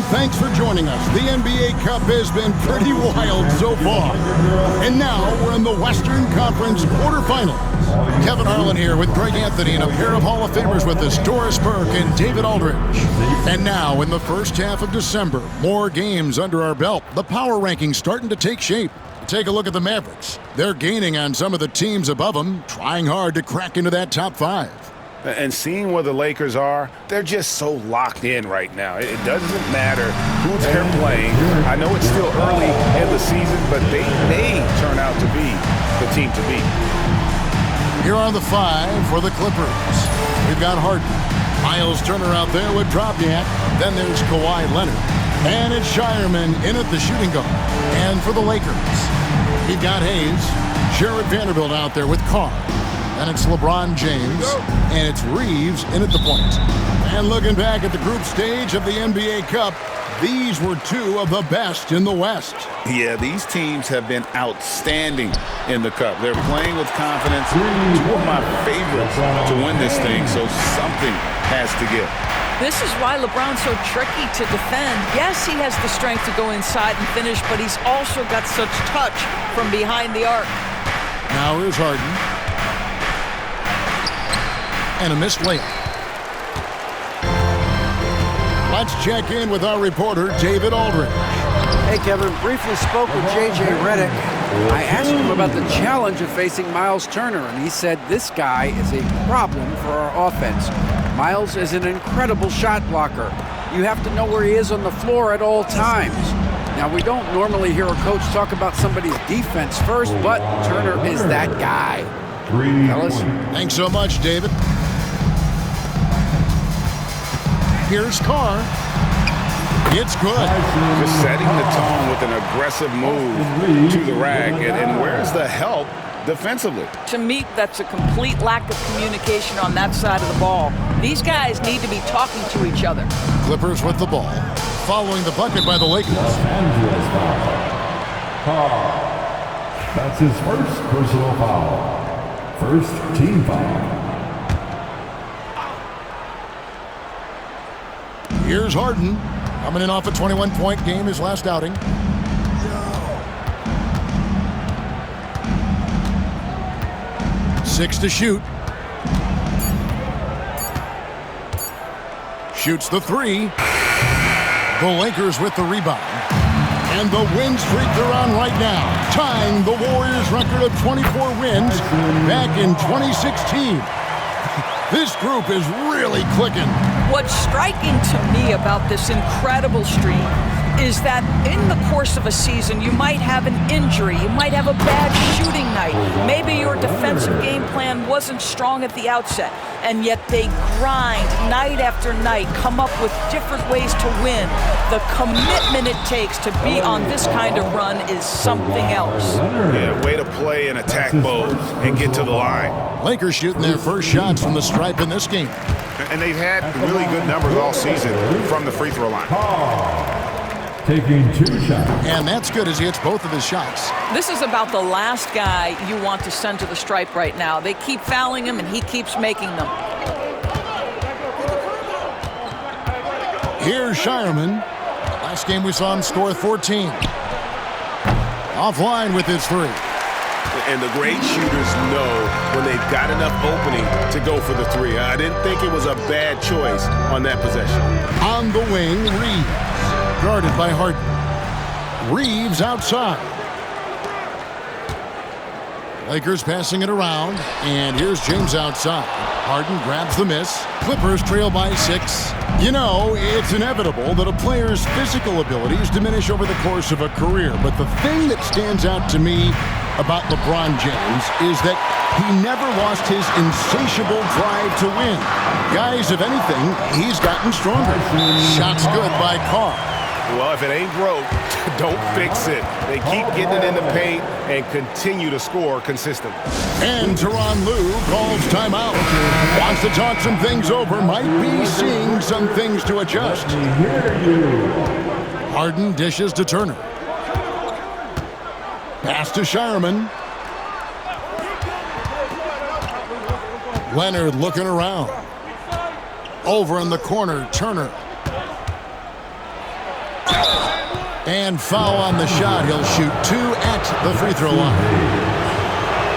Thanks for joining us. The NBA Cup has been pretty wild so far. And now we're in the Western Conference quarterfinals. Kevin Harlan here with Greg Anthony and a pair of Hall of Famers with us, Doris Burke and David Aldridge. And now in the first half of December, more games under our belt. The power rankings starting to take shape. Take a look at the Mavericks. They're gaining on some of the teams above them, trying hard to crack into that top 5. And seeing where the Lakers are, they're just so locked in right now. It doesn't matter who they're playing. I know it's still early in the season, but they may turn out to be the team to beat. Here are the 5 for the Clippers. We've got Harden. Miles Turner out there with Dropyak. Then there's Kawhi Leonard. And it's Shireman in at the shooting guard. And for the Lakers, we've got Hayes. Jared Vanderbilt out there with Carr. And it's LeBron James. And it's Reeves in at the point. And looking back at the group stage of the NBA Cup, these were 2 of the best in the West. Yeah, these teams have been outstanding in the Cup. They're playing with confidence. 2 of my favorites to win this thing, so something has to give. This is why LeBron's so tricky to defend. Yes, he has the strength to go inside and finish, but he's also got such touch from behind the arc. Now here's Harden. And a missed layup. Let's check in with our reporter, David Aldridge. Hey, Kevin. Briefly spoke with J.J. Redick. I asked him about the challenge of facing Miles Turner, and he said this guy is a problem for our offense. Miles is an incredible shot blocker. You have to know where he is on the floor at all times. Now, we don't normally hear a coach talk about somebody's defense first, but Turner is that guy. Fellas? Thanks so much, David. Here's Carr. It's good. Just setting the tone with an aggressive move to the rack. And where's the help defensively? To me, that's a complete lack of communication on that side of the ball. These guys need to be talking to each other. Clippers with the ball. Following the bucket by the Lakers. That's his first personal foul. First team foul. Here's Harden. Coming in off a 21-point game, his last outing. Six to shoot. Shoots the 3. The Lakers with the rebound. And the win streak they're on right now, tying the Warriors' record of 24 wins back in 2016. This group is really clicking. What's striking to me about this incredible streak is that in the course of a season, you might have an injury, you might have a bad shooting night, maybe your defensive game plan wasn't strong at the outset, and yet they grind night after night, come up with different ways to win. The commitment it takes to be on this kind of run is something else. Yeah, way to play and attack mode and get to the line. Lakers shooting their first shots from the stripe in this game. And they've had really good numbers all season from the free throw line. Taking 2 shots. And that's good as he hits both of his shots. This is about the last guy you want to send to the stripe right now. They keep fouling him, and he keeps making them. Here's Shireman. Last game we saw him score 14. Offline with his 3. And the great shooters know when they've got enough opening to go for the 3. I didn't think it was a bad choice on that possession. On the wing, Reeves. Guarded by Harden. Reeves outside. Lakers passing it around. And here's James outside. Harden grabs the miss. Clippers trail by 6. You know, it's inevitable that a player's physical abilities diminish over the course of a career. But the thing that stands out to me about LeBron James is that he never lost his insatiable drive to win. Guys, if anything, he's gotten stronger. Shots good by Carr. Well, if it ain't broke, don't fix it. They keep getting it in the paint and continue to score consistently. And Tyronn Lue calls timeout. Wants to talk some things over. Might be seeing some things to adjust. Harden dishes to Turner. Pass to Shireman. Leonard looking around. Over in the corner, Turner. And foul on the shot. He'll shoot 2 at the free throw line.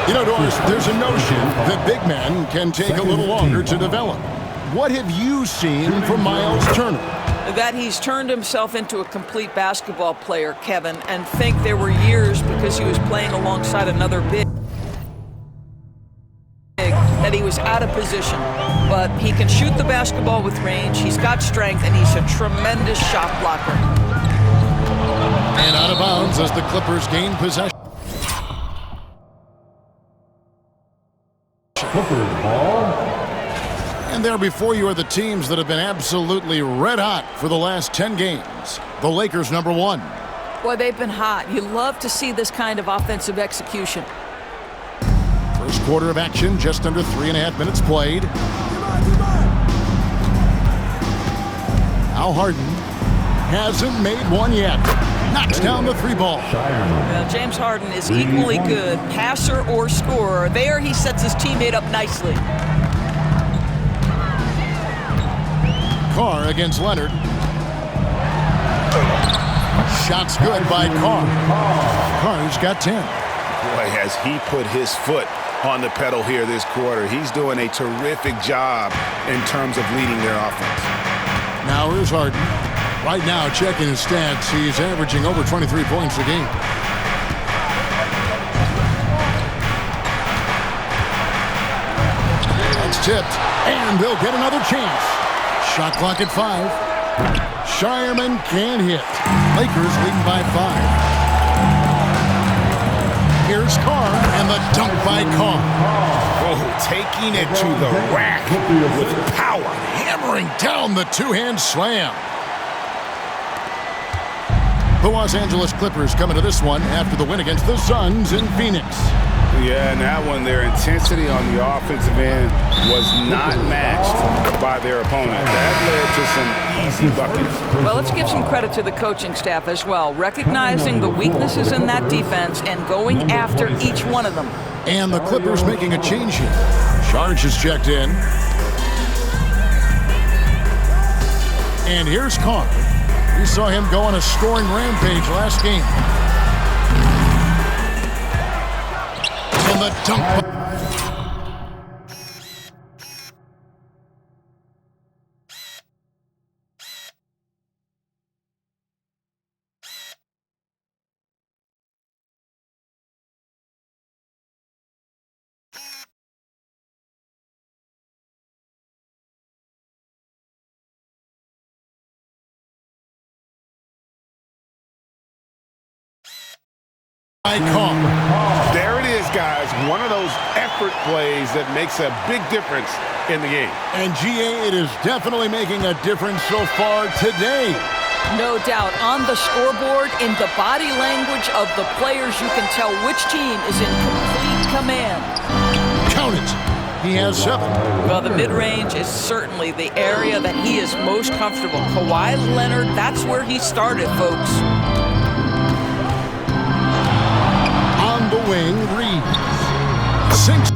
You know, Doris, there's a notion that big men can take a little longer to develop. What have you seen from Miles Turner? That he's turned himself into a complete basketball player, Kevin, and think there were years because he was playing alongside another big that he was out of position. But he can shoot the basketball with range, he's got strength, and he's a tremendous shot blocker. And out of bounds as the Clippers gain possession. Clippers ball. And there before you are the teams that have been absolutely red hot for the last 10 games. The Lakers, number 1. Boy, they've been hot. You love to see this kind of offensive execution. First quarter of action, just under 3.5 minutes played. Al Harden hasn't made one yet. Knocks down the 3 ball. Well, James Harden is equally good, passer or scorer. There he sets his teammate up nicely. Carr against Leonard. Shots good by Carr. Carr's got 10. Boy, has he put his foot on the pedal here this quarter. He's doing a terrific job in terms of leading their offense. Now here's Harden. Right now, checking his stats, he's averaging over 23 points a game. That's tipped, and they'll get another chance. Shot clock at 5. Shireman can't hit. Lakers leading by 5. Here's Carr, and the dunk by Carr. Oh, taking it to the rack with power. Hammering down the two-hand slam. The Los Angeles Clippers coming to this one after the win against the Suns in Phoenix. Yeah, and that one, their intensity on the offensive end was not matched by their opponent. That led to some easy buckets. Well, let's give some credit to the coaching staff as well, recognizing the weaknesses in that defense and going after each one of them. And the Clippers making a change here. Charge is checked in. And here's Carr. We saw him go on a scoring rampage last game. And the dunk. There it is, guys. One of those effort plays that makes a big difference in the game. And GA, it is definitely making a difference so far today. No doubt. On the scoreboard, in the body language of the players, you can tell which team is in complete command. Count it. He has 7. Well, the mid-range is certainly the area that he is most comfortable. Kawhi Leonard, that's where he started, folks. On the wing, Reeves. Sinks.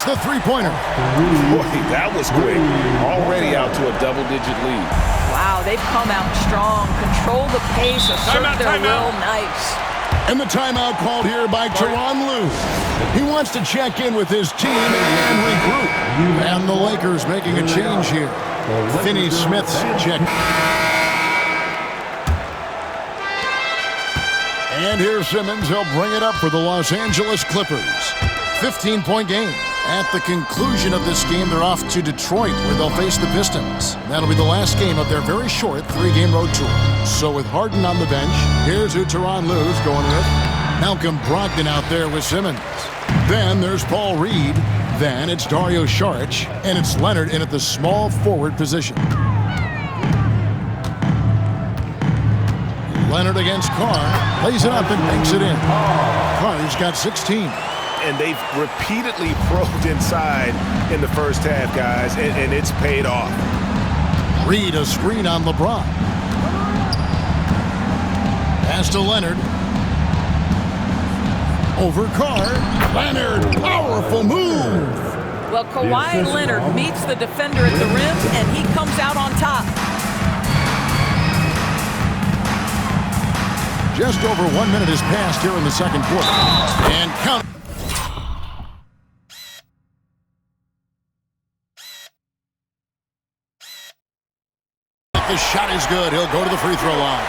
The three-pointer. Boy, that was quick. Already out to a double-digit lead. Wow, they've come out strong. Control the pace, assert their will. Nice. And the timeout called here by Tyronn Lue. He wants to check in with his team and regroup. And the Lakers making a change here. Finney Smith's check. And here's Simmons. He'll bring it up for the Los Angeles Clippers. 15-point game. At the conclusion of this game, they're off to Detroit, where they'll face the Pistons. That'll be the last game of their very short 3-game road tour. So with Harden on the bench, here's who Tyronn Lue's going with. Malcolm Brogdon out there with Simmons. Then there's Paul Reed. Then it's Dario Saric. And it's Leonard in at the small forward position. Leonard against Carr. Plays it up and makes it in. Carr's got 16. And they've repeatedly probed inside in the first half, guys, and it's paid off. Reed a screen on LeBron. Pass to Leonard. Over Carr. Leonard, powerful move. Well, Kawhi Leonard meets the defender at the rim, and he comes out on top. Just over 1 minute has passed here in the second quarter. And count. The shot is good. He'll go to the free throw line.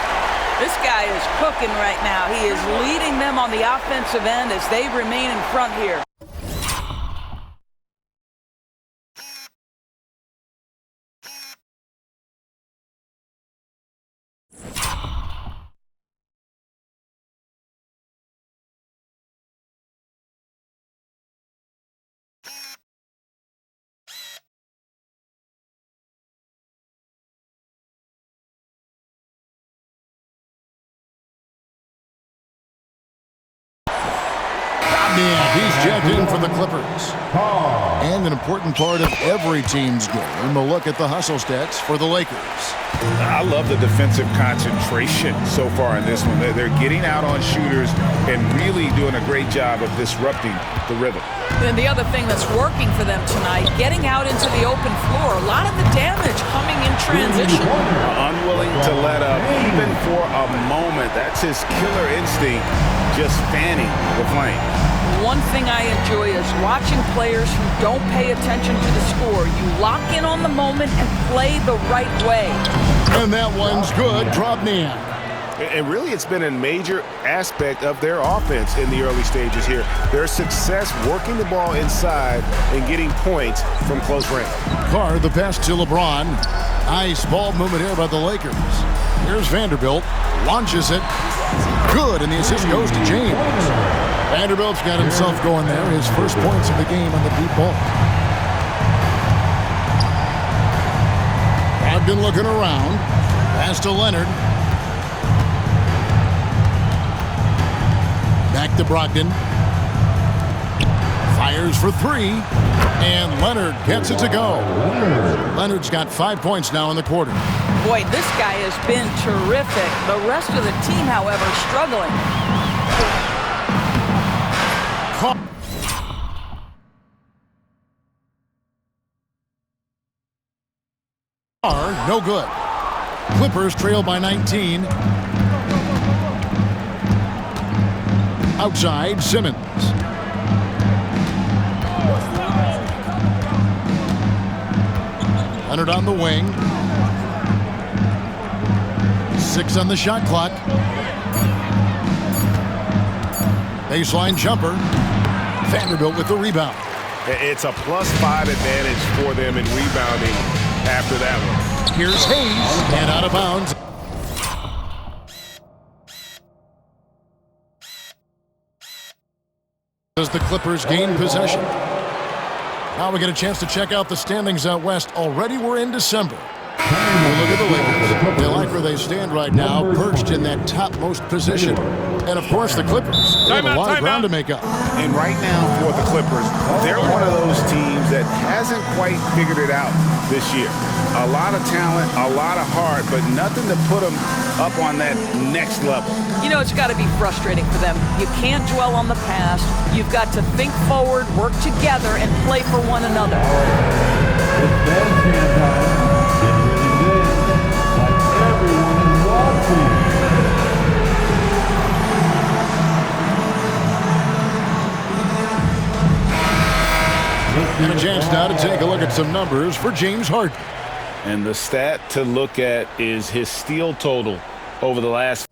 This guy is cooking right now. He is leading them on the offensive end as they remain in front here. He's jacked in for the Clippers. And an important part of every team's game, a look at the hustle stats for the Lakers. I love the defensive concentration so far in this one. They're getting out on shooters and really doing a great job of disrupting the rhythm. And the other thing that's working for them tonight, getting out into the open floor. A lot of the damage coming in transition. Unwilling to let up even for a moment. That's his killer instinct, just fanning the flame. One thing I enjoy is watching players who don't pay attention to the score. You lock in on the moment and play the right way. And that one's good. Dropped in. And really, it's been a major aspect of their offense in the early stages here. Their success working the ball inside and getting points from close range. Carr, the pass to LeBron. Nice ball movement here by the Lakers. Here's Vanderbilt. Launches it. Good, and the assist goes to James. Vanderbilt's got himself going there. His first points of the game on the deep ball. Brogdon looking around. Pass to Leonard. Back to Brogdon. Fires for three. And Leonard gets it to go. Leonard's got 5 points now in the quarter. Boy, this guy has been terrific. The rest of the team, however, struggling. No good. Clippers trail by 19. Outside, Simmons. Leonard on the wing. 6 on the shot clock. Baseline jumper. Vanderbilt with the rebound. It's a +5 advantage for them in rebounding after that one. Here's Hayes, and out of bounds. As the Clippers gain possession. Now we get a chance to check out the standings out west. Already we're in December. Look at the Lakers. They like where they stand right now, perched in that topmost position. And, of course, the Clippers. They have a lot of ground to make up. And right now for the Clippers, they're one of those teams that hasn't quite figured it out this year. A lot of talent, a lot of heart, but nothing to put them up on that next level. You know, it's got to be frustrating for them. You can't dwell on the past. You've got to think forward, work together, and play for one another. It's bandstand time. Get ready to dance like everyone is watching. And a chance now to take a look at some numbers for James Harden. And the stat to look at is his steal total over the last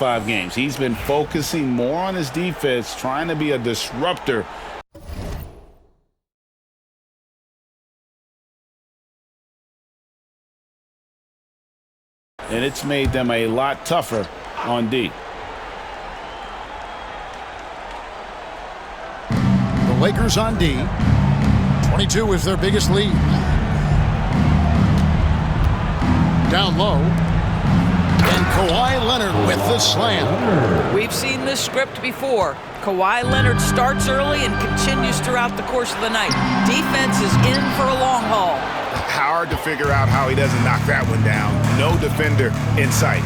five games. He's been focusing more on his defense, trying to be a disruptor. and it's made them a lot tougher on D. The Lakers on D. 22 is their biggest lead. Down low. And Kawhi Leonard with the slam. We've seen this script before. Kawhi Leonard starts early and continues throughout the course of the night. Defense is in for a long haul. Hard to figure out how he doesn't knock that one down. No defender in sight.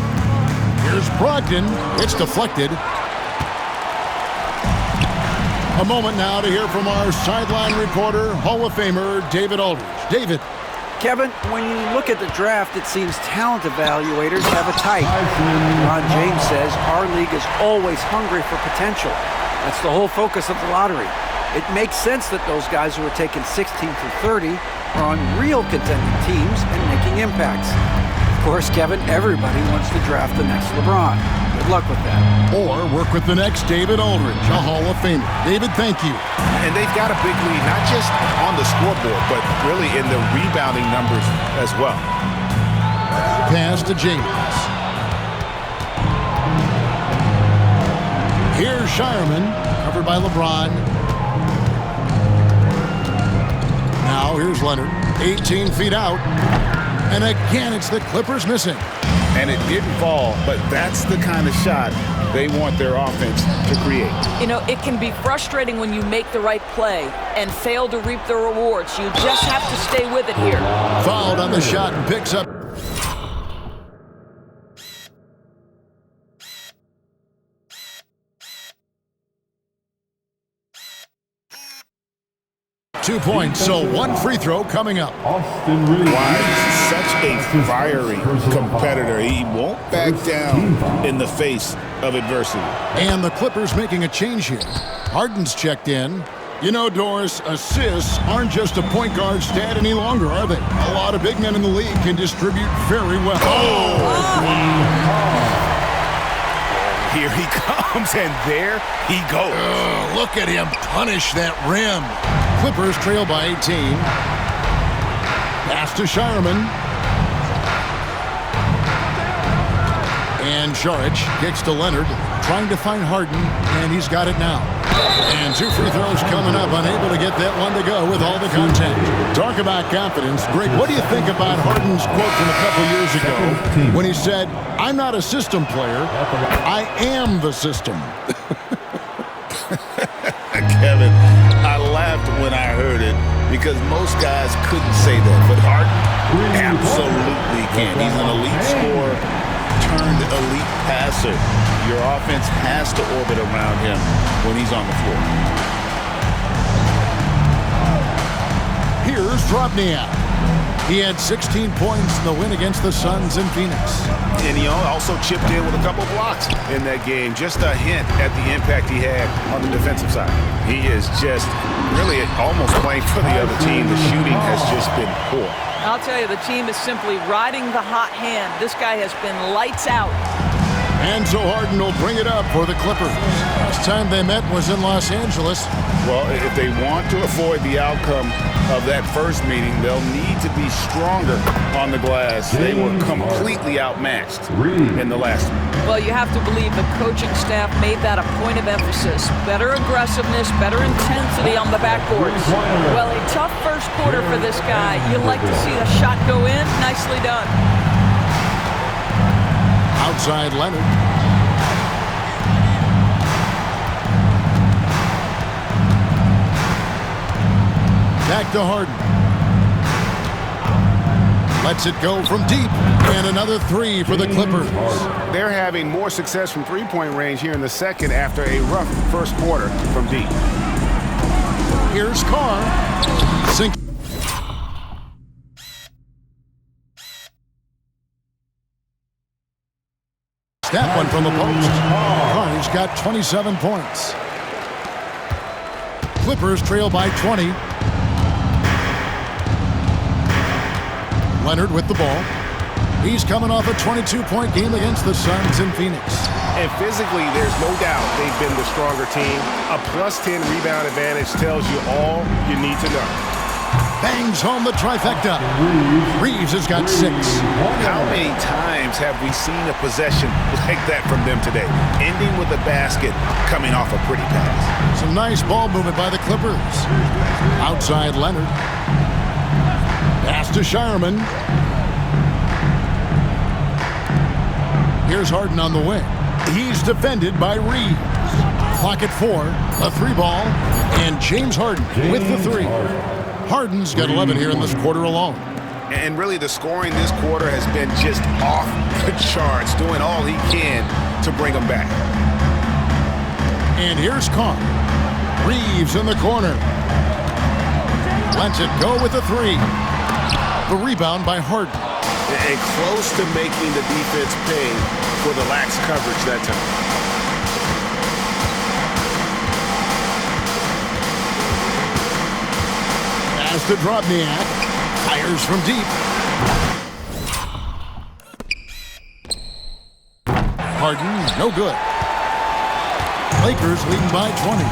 Here's Brogdon. It's deflected. A moment now to hear from our sideline reporter, Hall of Famer David Aldridge. David. Kevin, when you look at the draft, it seems talent evaluators have a type. Ron James says our league is always hungry for potential. That's the whole focus of the lottery. It makes sense that those guys who are taken 16 through 30 are on real contending teams and making impacts. Of course, Kevin, everybody wants to draft the next LeBron. Good luck with that. Or work with the next David Aldridge, a Hall of Famer. David, thank you. And they've got a big lead, not just on the scoreboard, but really in the rebounding numbers as well. Pass to James. Here's Shireman, covered by LeBron. Now here's Leonard, 18 feet out. And again, it's the Clippers missing. And it didn't fall, but that's the kind of shot they want their offense to create. You know, it can be frustrating when you make the right play and fail to reap the rewards. You just have to stay with it here. Fouled on the shot and picks up. .2 points, so one free throw coming up. Austin Reeves. Why such a fiery competitor. He won't back down in the face of adversity. And the Clippers making a change here. Harden's checked in. You know, Doris, assists aren't just a point guard stat any longer, are they? A lot of big men in the league can distribute very well. Here he comes, and there he goes. Look at him punish that rim. Clippers trail by 18. Pass to Shireman. And Saric kicks to Leonard, trying to find Harden, and he's got it now. And two free throws coming up, unable to get that one to go with all the contact. Talk about confidence. Greg, what do you think about Harden's quote from a couple years ago when he said, "I'm not a system player, I am the system"? Kevin, I laughed when I heard it because most guys couldn't say that, but Harden absolutely can. He's an elite scorer turned elite passer. Your offense has to orbit around him when he's on the floor. Here's Drobniak. He had 16 points in the win against the Suns in Phoenix. And he also chipped in with a couple blocks in that game. Just a hint at the impact he had on the defensive side. He is just really almost playing for the other team. The shooting has just been poor. I'll tell you, the team is simply riding the hot hand. This guy has been lights out. And so Harden will bring it up for the Clippers. Last time they met was in Los Angeles. Well, if they want to avoid the outcome of that first meeting, they'll need to be stronger on the glass. They were completely outmatched in the last one. Well, you have to believe the coaching staff made that a point of emphasis. Better aggressiveness, better intensity on the backboards. Well, a tough first quarter for this guy. You like to see the shot go in. Nicely done. Outside Leonard. Back to Harden. Lets it go from deep. And another three for the Clippers. They're having more success from three-point range here in the second after a rough first quarter from deep. Here's Carr. Sink. That one from the post. Carr's got 27 points. Clippers trail by 20. Leonard with the ball. He's coming off a 22-point game against the Suns in Phoenix. And physically, there's no doubt they've been the stronger team. A +10 rebound advantage tells you all you need to know. Bangs home the trifecta. Reeves has got 6. How many times have we seen a possession like that from them today? Ending with a basket, coming off a pretty pass. Some nice ball movement by the Clippers. Outside Leonard. Pass to Shireman. Here's Harden on the wing. He's defended by Reeves. Clock at 4. A 3 ball. And James Harden with the 3. Harden's got 11 here in this quarter alone. And really the scoring this quarter has been just off the charts, doing all he can to bring them back. And here's Carr. Reeves in the corner. Lets it go with the 3. The rebound by Harden. And close to making the defense pay for the lax coverage that time. To Drobniak. Fires from deep. Harden, no good. Lakers leading by 20.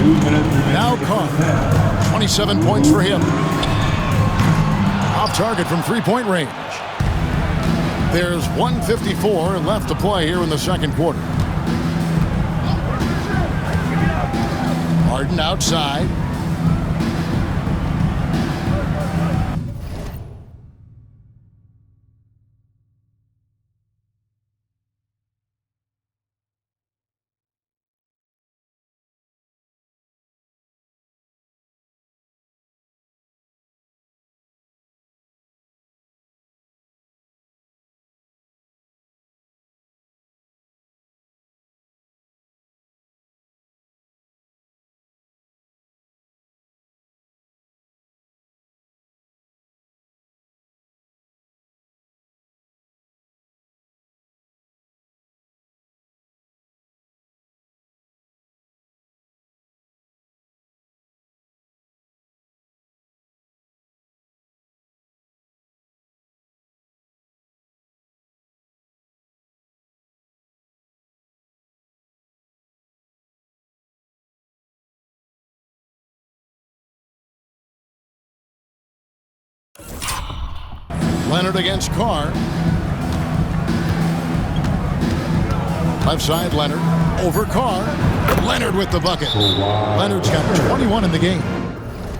2 minutes remaining. Now Carr. 27 points for him. Off target from three-point range. There's 1:54 left to play here in the second quarter. Harden outside. Leonard against Carr. Left side, Leonard. Over Carr. Leonard with the bucket. Leonard's got 21 in the game.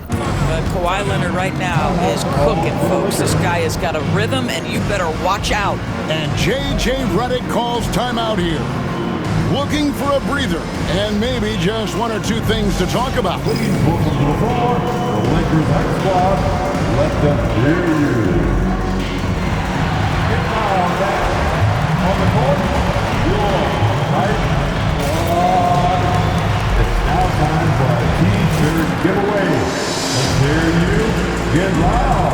But Kawhi Leonard right now is cooking, folks. This guy has got a rhythm, and you better watch out. And J.J. Redick calls timeout here. Looking for a breather, and maybe just one or two things to talk about. Please welcome to the floor, the Lakers high squad. Let them hear you. Get down back on the court. Your right squad. It's now time for a T-shirt giveaway. Let's hear you get loud.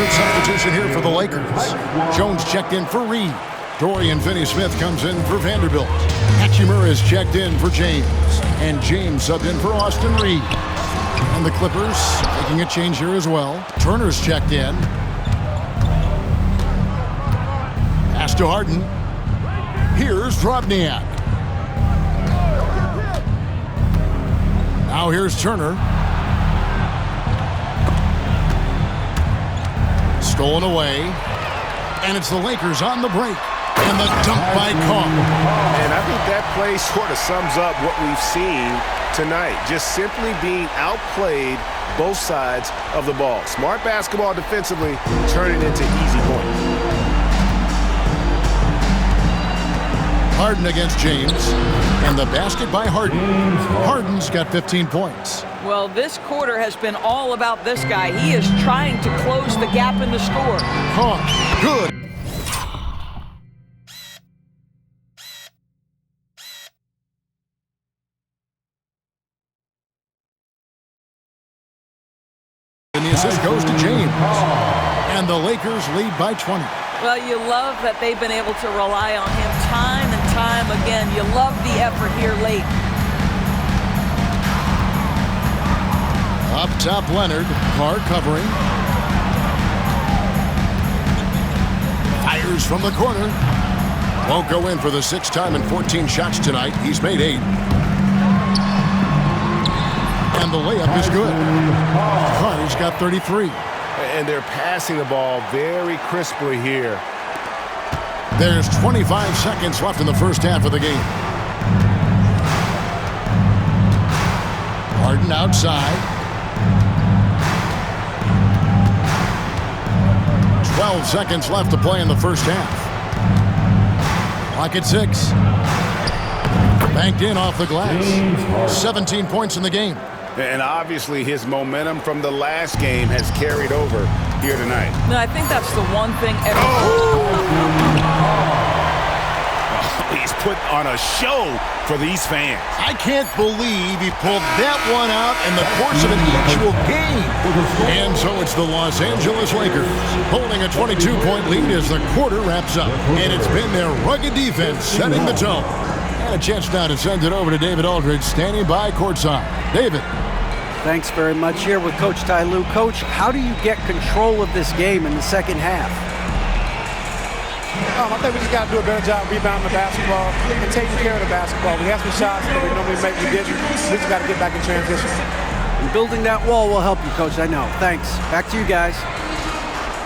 Substitution here for the Lakers. Jones checked in for Reed. Dorian Finney-Smith comes in for Vanderbilt. Hachimura is checked in for James. And James subbed in for Austin Reed. And the Clippers making a change here as well. Turner's checked in. Pass to Harden. Here's Drobniak. Now here's Turner. Stolen away, and it's the Lakers on the break, and the dunk by Carr. And I think that play sort of sums up what we've seen tonight, just simply being outplayed both sides of the ball. Smart basketball defensively, turning into easy points. Harden against James, and the basket by Harden. Harden's got 15 points. Well, this quarter has been all about this guy. He is trying to close the gap in the score. Carr, good. And the assist goes to James. And the Lakers lead by 20. Well, you love that they've been able to rely on him time and time again. You love the effort here late. Up top, Leonard. Carr covering. Fires from the corner. Won't go in for the 6th time in 14 shots tonight. He's made 8. And the layup is good. Carter's got 33. And they're passing the ball very crisply here. There's 25 seconds left in the first half of the game. Harden outside. 12 seconds left to play in the first half. Clock at 6. Banked in off the glass. 17 points in the game. And obviously his momentum from the last game has carried over here tonight. No, I think that's the one thing. He's put on a show for these fans. I can't believe he pulled that one out in the course of an actual game. And so it's the Los Angeles Lakers holding a 22-point lead as the quarter wraps up. And it's been their rugged defense setting the tone. And a chance now to send it over to David Aldridge standing by courtside. David. Thanks very much. Here with Coach Ty Lue. Coach, how do you get control of this game in the second half? I think we just got to do a better job rebounding the basketball and taking care of the basketball. We had some shots that we normally make, we didn't. We just got to get back in transition. And building that wall will help you, Coach, I know. Thanks. Back to you guys.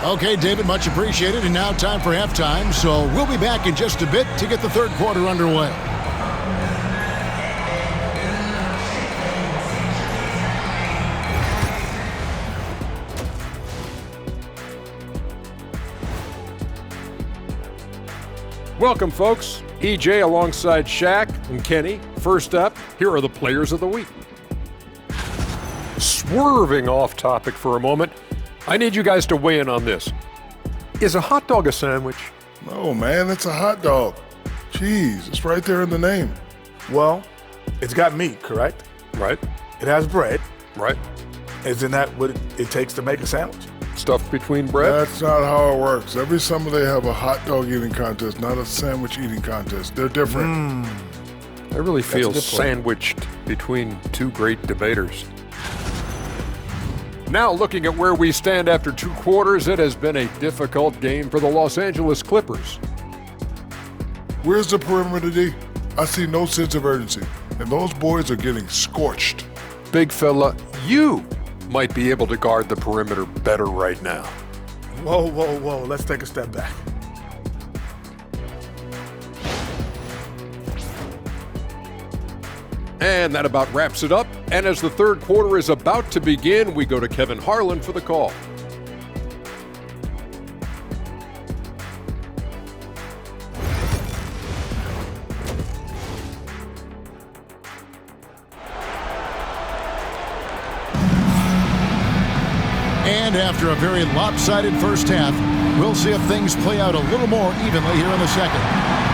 Okay, David, much appreciated. And now time for halftime. So we'll be back in just a bit to get the third quarter underway. Welcome, folks. EJ alongside Shaq and Kenny. First up, here are the players of the week. Swerving off topic for a moment, I need you guys to weigh in on this. Is a hot dog a sandwich? No, man, it's a hot dog. Cheese, it's right there in the name. Well, it's got meat, correct? Right. It has bread. Right. Isn't that what it takes to make a sandwich? Stuffed between bread? That's not how it works. Every summer they have a hot dog eating contest, not a sandwich eating contest. They're different. I really feel a good point. sandwiched between two great debaters. Now looking at where we stand after 2 quarters, it has been a difficult game for the Los Angeles Clippers. Where's the perimeter, D? I see no sense of urgency, and those boys are getting scorched. Big fella, you might be able to guard the perimeter better right now. Whoa, whoa, whoa. Let's take a step back. And that about wraps it up. And as the third quarter is about to begin, we go to Kevin Harlan for the call. And after a very lopsided first half, we'll see if things play out a little more evenly here in the second.